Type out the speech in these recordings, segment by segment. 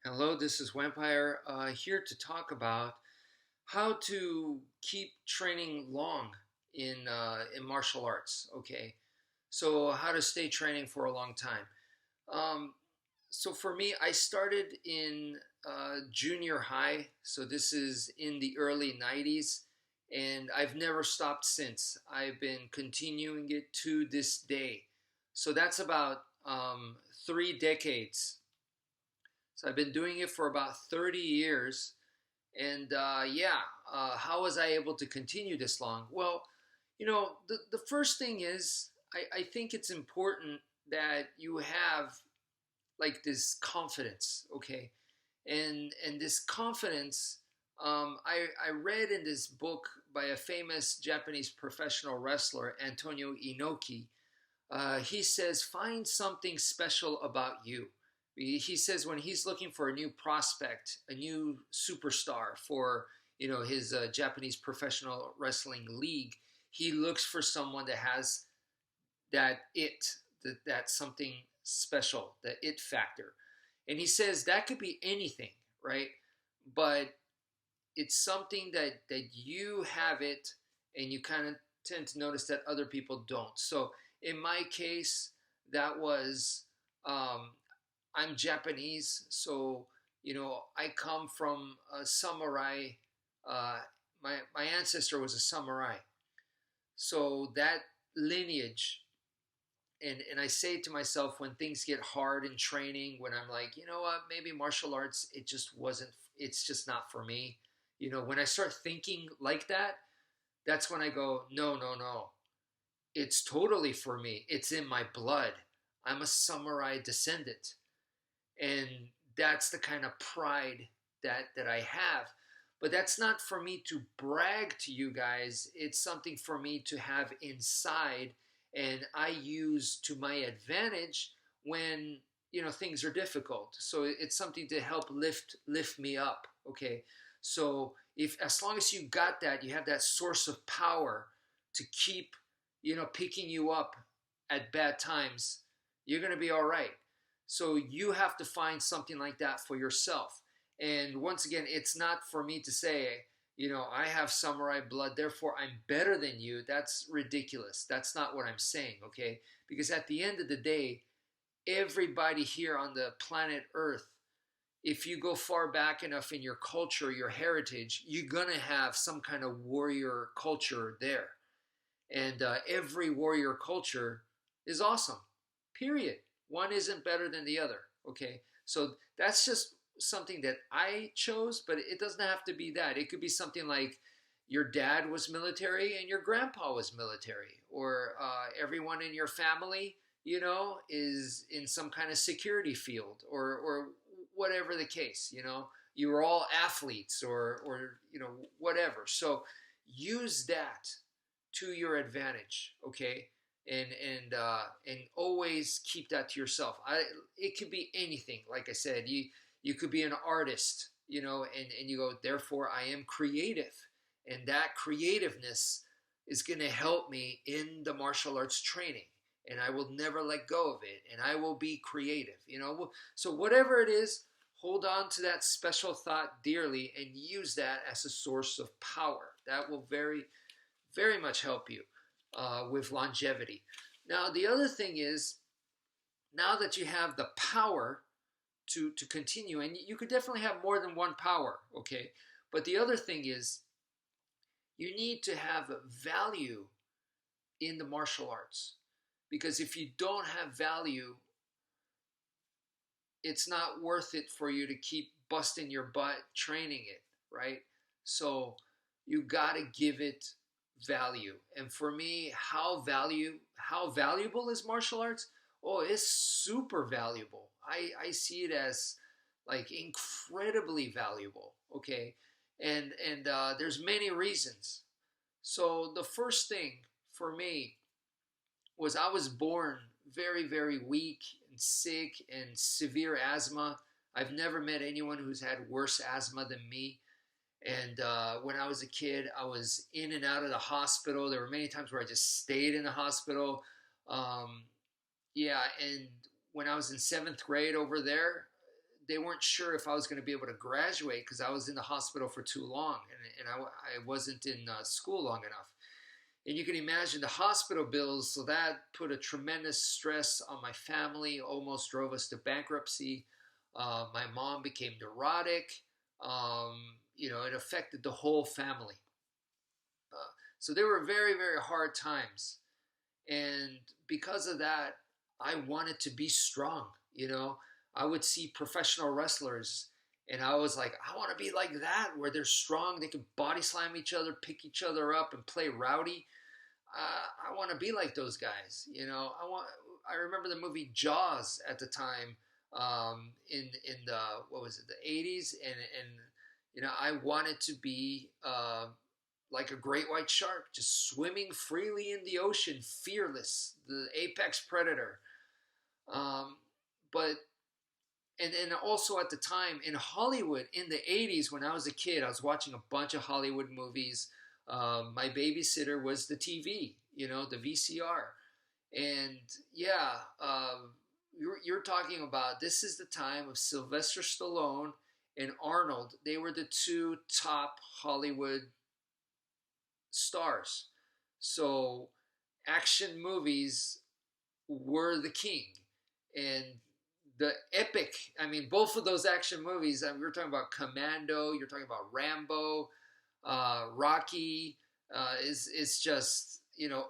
Hello, this is wmpyr here to talk about how to keep training long in martial arts. Okay, so how to stay training for a long time. Um, so for me, I started in junior high, so this is in the early '90s, and I've never stopped since. I've been continuing it to this day. So that's about 3 decades. So I've been doing it for about 30 years. And how was I able to continue this long? Well, the first thing is I think it's important that you have like this confidence, okay? And this confidence, I read in this book by a famous Japanese professional wrestler, Antonio Inoki. He says, find something special about you. He says when he's looking for a new prospect, a new superstar for his Japanese professional wrestling league, he looks for someone that has that something special, the it factor. And he says that could be anything, right? But it's something that you have it, and you kind of tend to notice that other people don't. So in my case, that was I'm Japanese, so I come from a samurai. My ancestor was a samurai, so that lineage. And I say to myself when things get hard in training, when I'm like, you know what, maybe martial arts, it just wasn't. It's just not for me. When I start thinking like that, that's when I go, no, no, no. It's totally for me. It's in my blood. I'm a samurai descendant. And that's the kind of pride that I have. But that's not for me to brag to you guys. It's something for me to have inside, and I use to my advantage when things are difficult. So it's something to help lift me up. Okay, so if as long as you got that, you have that source of power to keep picking you up at bad times, you're gonna be all right. So you have to find something like that for yourself. And once again, it's not for me to say, I have samurai blood, therefore I'm better than you. That's ridiculous. That's not what I'm saying, okay? Because at the end of the day, everybody here on the planet Earth, if you go far back enough in your culture, your heritage, you're going to have some kind of warrior culture there. And every warrior culture is awesome, period. One isn't better than the other, okay? So that's just something that I chose, but it doesn't have to be that. It could be something like your dad was military and your grandpa was military, or everyone in your family, is in some kind of security field, or whatever the case, you were all athletes, or whatever. So use that to your advantage, okay? And always keep that to yourself. It could be anything. Like I said, you could be an artist, and you go, therefore I am creative, and that creativeness is going to help me in the martial arts training, and I will never let go of it, and I will be creative. So whatever it is, hold on to that special thought dearly and use that as a source of power. That will very, very much help you with longevity. Now, the other thing is, now that you have the power to continue, and you could definitely have more than one power, okay? But the other thing is, you need to have value in the martial arts. Because if you don't have value, it's not worth it for you to keep busting your butt training it, right? So you got to give it value. And for me, how valuable is martial arts? Oh, it's super valuable. I see it as like incredibly valuable. Okay, and there's many reasons. So the first thing for me was I was born very, very weak and sick and severe asthma. I've never met anyone who's had worse asthma than me. And when I was a kid, I was in and out of the hospital. There were many times where I just stayed in the hospital. Um, and when I was in seventh grade over there, they weren't sure if I was going to be able to graduate because I was in the hospital for too long, and I wasn't in school long enough. And you can imagine the hospital bills, so that put a tremendous stress on my family, almost drove us to bankruptcy. My mom became neurotic. It affected the whole family. So they were very, very hard times. And because of that, I wanted to be strong. I would see professional wrestlers and I was like, I want to be like that, where they're strong, they can body slam each other, pick each other up, and play rowdy. I want to be like those guys. I remember the movie Jaws at the time, in the, what was it, the 80s, and I wanted to be like a great white shark, just swimming freely in the ocean, fearless, the apex predator. But and also at the time in Hollywood in the 80s, when I was a kid, I was watching a bunch of Hollywood movies. My babysitter was the TV, the VCR. And yeah, you're talking about, this is the time of Sylvester Stallone and Arnold. They were the two top Hollywood stars. So action movies were the king. And the epic, I mean, both of those action movies, we were talking about Commando, you're talking about Rambo, Rocky, is just,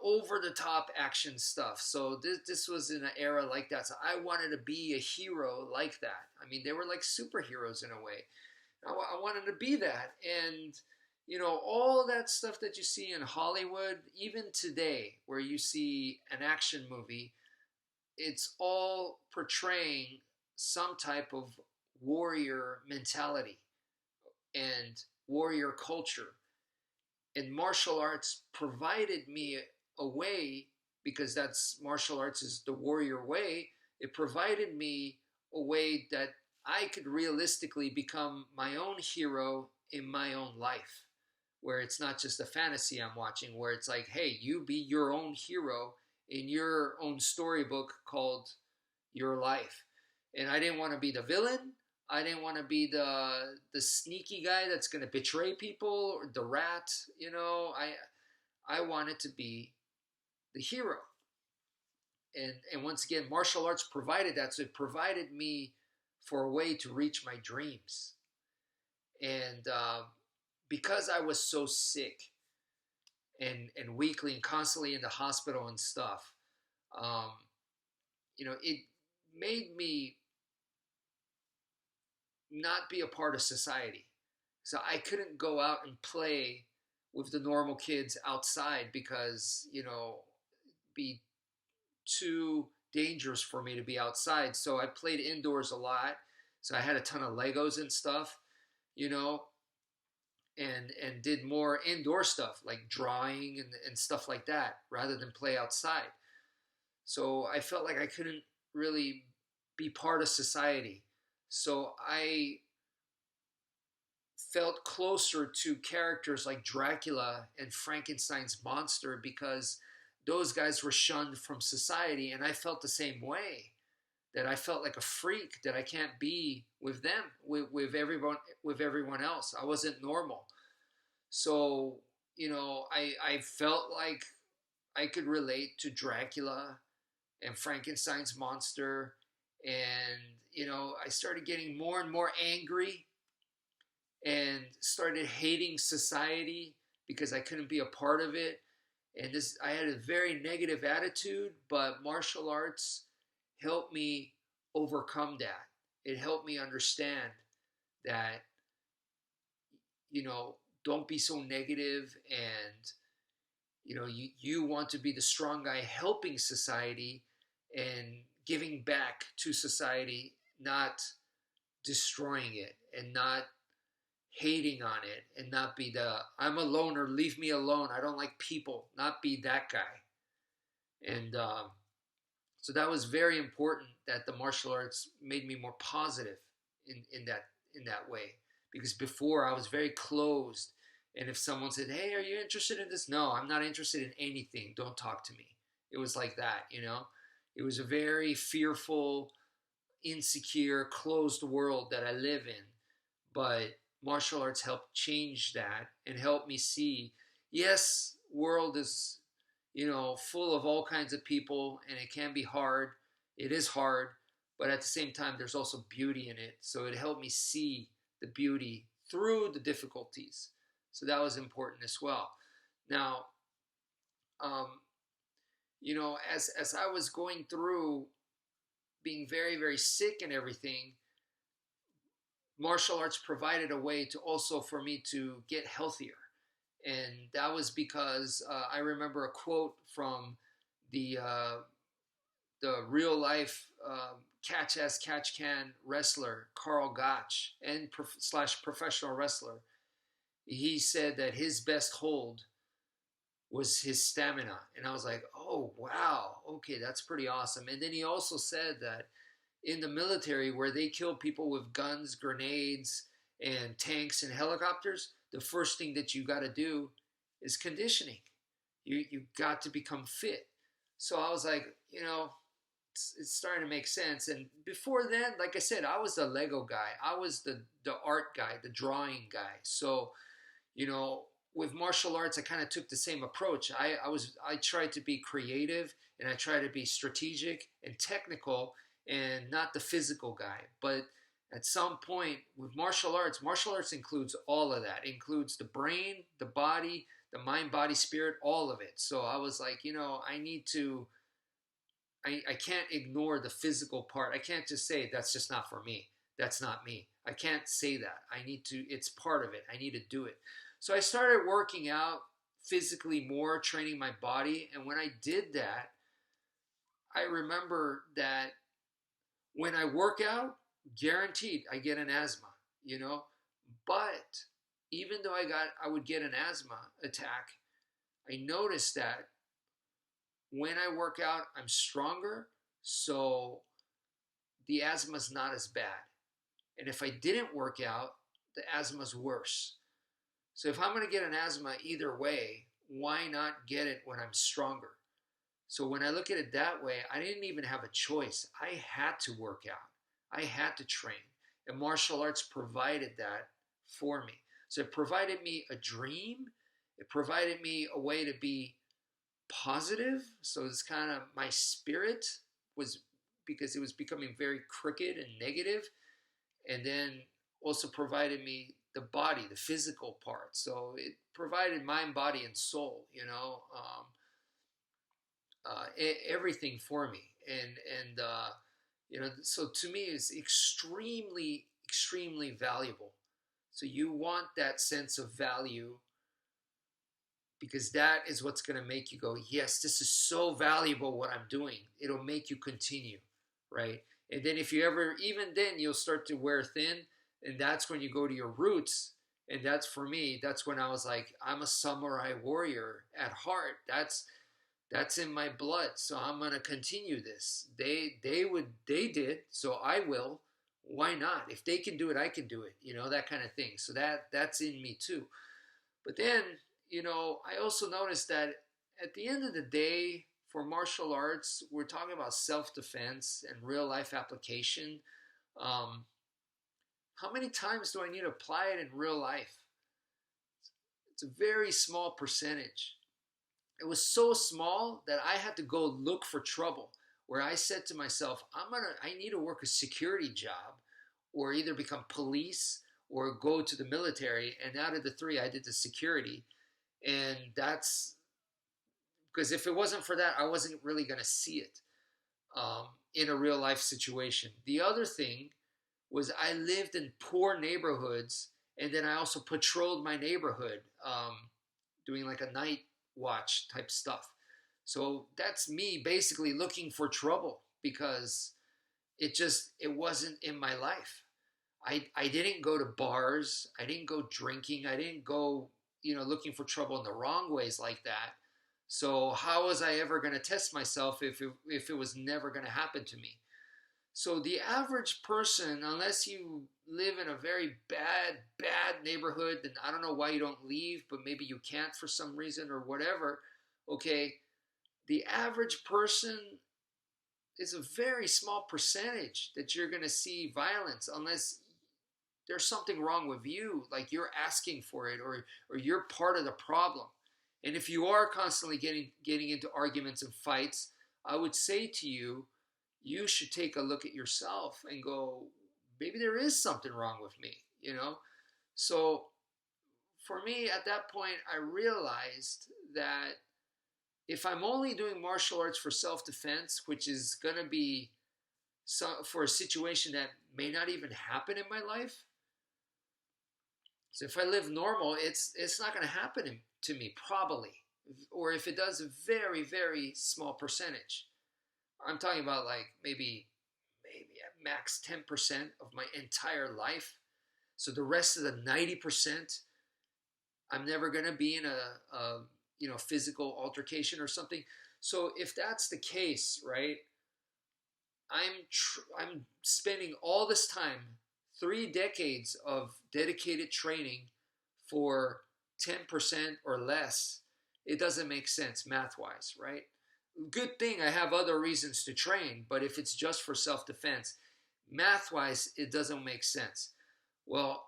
over the top action stuff. So this was in an era like that. So I wanted to be a hero like that. I mean, they were like superheroes in a way. I wanted to be that. And, all that stuff that you see in Hollywood, even today, where you see an action movie, it's all portraying some type of warrior mentality and warrior culture. And martial arts provided me a way, because that's, martial arts is the warrior way. It provided me a way that I could realistically become my own hero in my own life, where it's not just a fantasy I'm watching, where it's like, hey, you be your own hero in your own storybook called your life. And I didn't want to be the villain. I didn't want to be the sneaky guy that's going to betray people, or the rat. I wanted to be the hero. And once again, martial arts provided that. So it provided me for a way to reach my dreams. And because I was so sick and weakly and constantly in the hospital and stuff, it made me not be a part of society. So I couldn't go out and play with the normal kids outside because, be too dangerous for me to be outside. So I played indoors a lot. So I had a ton of Legos and stuff, and did more indoor stuff like drawing and stuff like that rather than play outside. So I felt like I couldn't really be part of society. So I felt closer to characters like Dracula and Frankenstein's monster, because those guys were shunned from society, and I felt the same way. That I felt like a freak, that I can't be with them, with everyone else. I wasn't normal. So, I felt like I could relate to Dracula and Frankenstein's monster. And, I started getting more and more angry and started hating society because I couldn't be a part of it. And I had a very negative attitude, but martial arts helped me overcome that. It helped me understand that, don't be so negative, and, you want to be the strong guy helping society and giving back to society, not destroying it and not hating on it, and not be I'm a loner, leave me alone, I don't like people, not be that guy. And so that was very important, that the martial arts made me more positive in that way, because before I was very closed. And if someone said, hey, are you interested in this? No, I'm not interested in anything, don't talk to me. It was like that. It was a very fearful insecure, closed world that I live in. But martial arts helped change that and help me see, yes, world is, full of all kinds of people and it can be hard. It is hard, but at the same time, there's also beauty in it. So it helped me see the beauty through the difficulties. So that was important as well. Now, um, as I was going through being very, very sick and everything, martial arts provided a way to also for me to get healthier. And that was because I remember a quote from the real life catch as catch can wrestler Carl Gotch and slash professional wrestler. He said that his best hold was his stamina, and I was like, oh wow, okay, that's pretty awesome. And then he also said that in the military, where they kill people with guns, grenades, and tanks and helicopters, the first thing that you got to do is conditioning. You got to become fit. So I was like, it's starting to make sense. And before then, like I said, I was the Lego guy. I was the art guy, the drawing guy. So, with martial arts, I kind of took the same approach. I tried to be creative and I tried to be strategic and technical and not the physical guy. But at some point with martial arts includes all of that. It includes the brain, the body, the mind, body, spirit, all of it. So I was like, I can't ignore the physical part. I can't just say that's just not for me. That's not me. I can't say that. It's part of it. I need to do it. So I started working out physically more, training my body. And when I did that, I remember that when I work out, guaranteed I get an asthma, But even though I would get an asthma attack, I noticed that when I work out, I'm stronger, so the asthma's not as bad. And if I didn't work out, the asthma's worse. So if I'm going to get an asthma either way, why not get it when I'm stronger? So when I look at it that way, I didn't even have a choice. I had to work out. I had to train. And martial arts provided that for me. So it provided me a dream. It provided me a way to be positive. So it's kind of my spirit was, because it was becoming very crooked and negative. And then also provided me the body, the physical part. So it provided mind, body, and soul, everything for me. So to me, it's extremely, extremely valuable. So you want that sense of value, because that is what's going to make you go, yes, this is so valuable what I'm doing. It'll make you continue, right? And then if you ever, even then, you'll start to wear thin, and that's when you go to your roots. And that's, for me, that's when I was like, I'm a samurai warrior at heart. That's in my blood. So I'm going to continue this. They did, so I will. Why not? If they can do it, I can do it. That kind of thing. So that's in me too. But then, I also noticed that at the end of the day, for martial arts, we're talking about self-defense and real life application. How many times do I need to apply it in real life? It's a very small percentage. It was so small that I had to go look for trouble, where I said to myself, I need to work a security job, or either become police or go to the military. And out of the three, I did the security. And that's because if it wasn't for that, I wasn't really going to see it in a real life situation. The other thing was I lived in poor neighborhoods, and then I also patrolled my neighborhood, doing like a night watch type stuff. So that's me basically looking for trouble, because it wasn't in my life. I didn't go to bars. I didn't go drinking. I didn't go, looking for trouble in the wrong ways like that. So how was I ever going to test myself if it was never going to happen to me? So the average person, unless you live in a very bad neighborhood, then I don't know why you don't leave, but maybe you can't for some reason or whatever. Okay, the average person is a very small percentage that you're going to see violence, unless there's something wrong with you, like you're asking for it, or you're part of the problem. And if you are constantly getting into arguments and fights, I would say to you, you should take a look at yourself and go, maybe there is something wrong with me, you know? So for me, at that point, I realized that if I'm only doing martial arts for self-defense, which is going to be for a situation that may not even happen in my life. So if I live normal, it's not going to happen to me, probably. Or if it does, a very, very small percentage. I'm talking about like maybe at max 10% of my entire life. So the rest of the 90%, I'm never going to be in a physical altercation or something. So if that's the case, right, I'm spending all this time, 3 decades of dedicated training for 10% or less. It doesn't make sense math-wise, right? Good thing I have other reasons to train, but if it's just for self-defense, math-wise, it doesn't make sense. Well,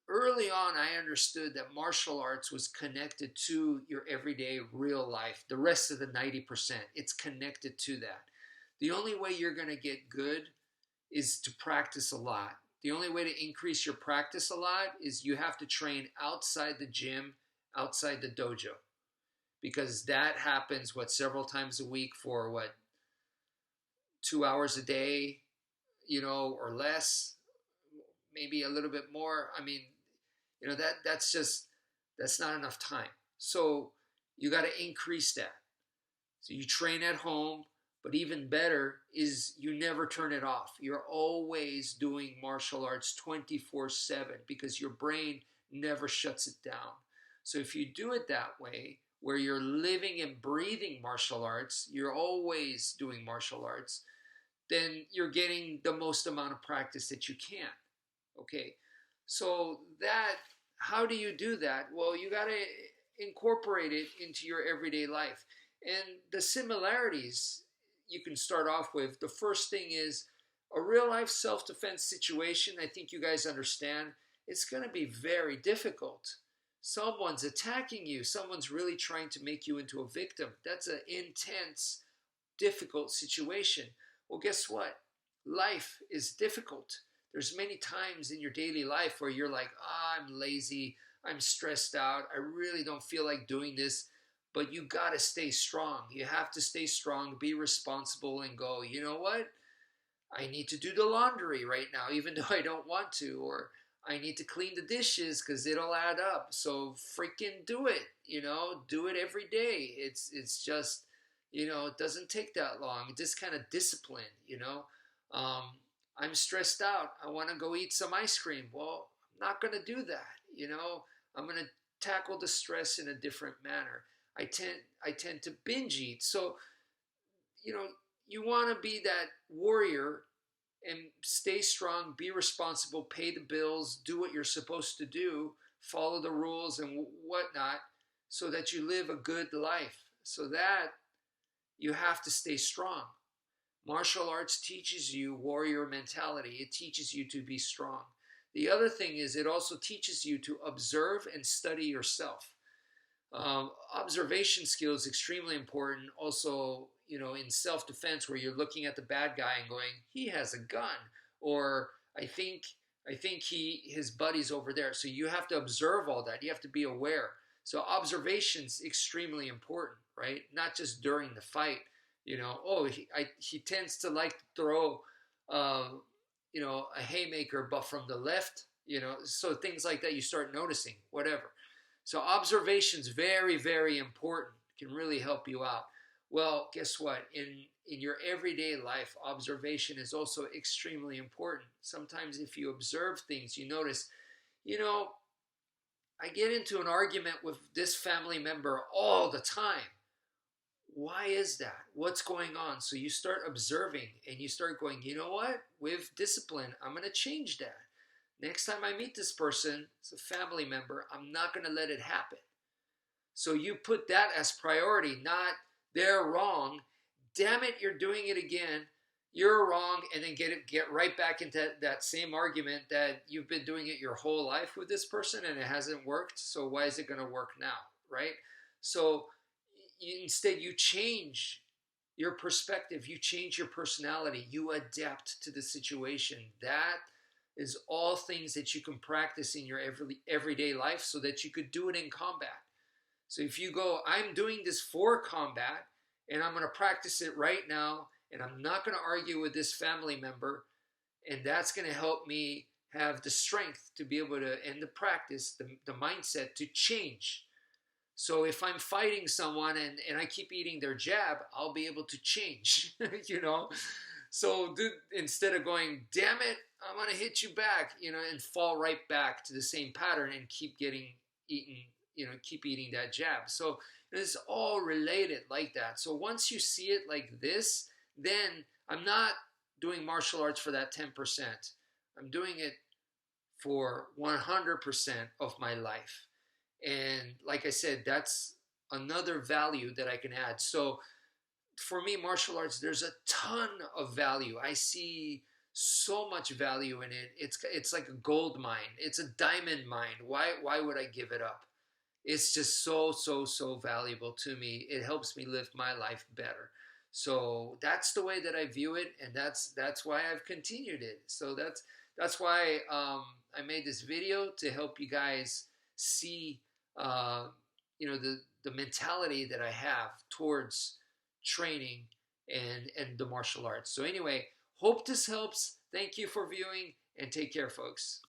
early on, I understood that martial arts was connected to your everyday real life. The rest of the 90%, it's connected to that. The only way you're going to get good is to practice a lot. The only way to increase your practice a lot is you have to train outside the gym, outside the dojo. Because that happens, several times a week for 2 hours a day, or less, maybe a little bit more. I mean, that's not enough time. So you got to increase that. So you train at home, but even better is you never turn it off. You're always doing martial arts 24/7 because your brain never shuts it down. So if you do it that way, where you're living and breathing martial arts, you're always doing martial arts, then you're getting the most amount of practice that you can. Okay, so how do you do that? Well, you got to incorporate it into your everyday life. And the similarities you can start off with, the first thing is a real life self-defense situation. I think you guys understand it's going to be very difficult. Someone's attacking you. Someone's really trying to make you into a victim. That's an intense, difficult situation. Well, guess what? Life is difficult. There's many times in your daily life where you're like, I'm lazy, I'm stressed out, I really don't feel like doing this. But you got to stay strong. You have to stay strong, be responsible, and go, you know what? I need to do the laundry right now, even though I don't want to. Or I need to clean the dishes because it'll add up. So freaking do it. Do it every day. It's just, it doesn't take that long. Just kind of discipline, I'm stressed out. I want to go eat some ice cream. Well, I'm not going to do that. I'm going to tackle the stress in a different manner. I tend to binge eat. So, you want to be that warrior and stay strong, be responsible, pay the bills, do what you're supposed to do, follow the rules and whatnot, so that you live a good life. So that you have to stay strong. Martial arts teaches you warrior mentality. It teaches you to be strong. The other thing is it also teaches you to observe and study yourself. Observation skill is extremely important. Also, in self-defense, where you're looking at the bad guy and going, he has a gun, or I think his buddy's over there. So you have to observe all that. You have to be aware. So observation's extremely important, right? Not just during the fight. He tends to like to throw, a haymaker, but from the left. So things like that you start noticing. Whatever. So observation's very, very important. It can really help you out. Well, guess what? In your everyday life, observation is also extremely important. Sometimes if you observe things, you notice, I get into an argument with this family member all the time. Why is that? What's going on? So you start observing and you start going, you know what? With discipline, I'm going to change that. Next time I meet this person, it's a family member, I'm not going to let it happen. So you put that as priority, not they're wrong, damn it, you're doing it again. You're wrong, and then get right back into that same argument that you've been doing it your whole life with this person and it hasn't worked. So why is it going to work now, right? So instead, you change your perspective, you change your personality, you adapt to the situation. That is all things that you can practice in your everyday life so that you could do it in combat. So if you go, I'm doing this for combat and I'm going to practice it right now and I'm not going to argue with this family member, and that's going to help me have the strength to be able to, and the practice, the mindset to change. So if I'm fighting someone and I keep eating their jab, I'll be able to change, you know? So instead of going, damn it, I'm going to hit you back, you know, and fall right back to the same pattern and keep getting eaten, you know, keep eating that jab. So it's all related like that. So once you see it like this, then I'm not doing martial arts for that 10%. I'm doing it for 100% of my life. And like I said, that's another value that I can add. So for me, martial arts, there's a ton of value. I see so much value in it. It's like a gold mine. It's a diamond mine. Why would I give it up? It's just so valuable to me. It helps me live my life better. So that's the way that I view it, and that's why I've continued it. So that's why I made this video to help you guys see, you know, the mentality that I have towards training and the martial arts. So anyway, hope this helps. Thank you for viewing, and take care, folks.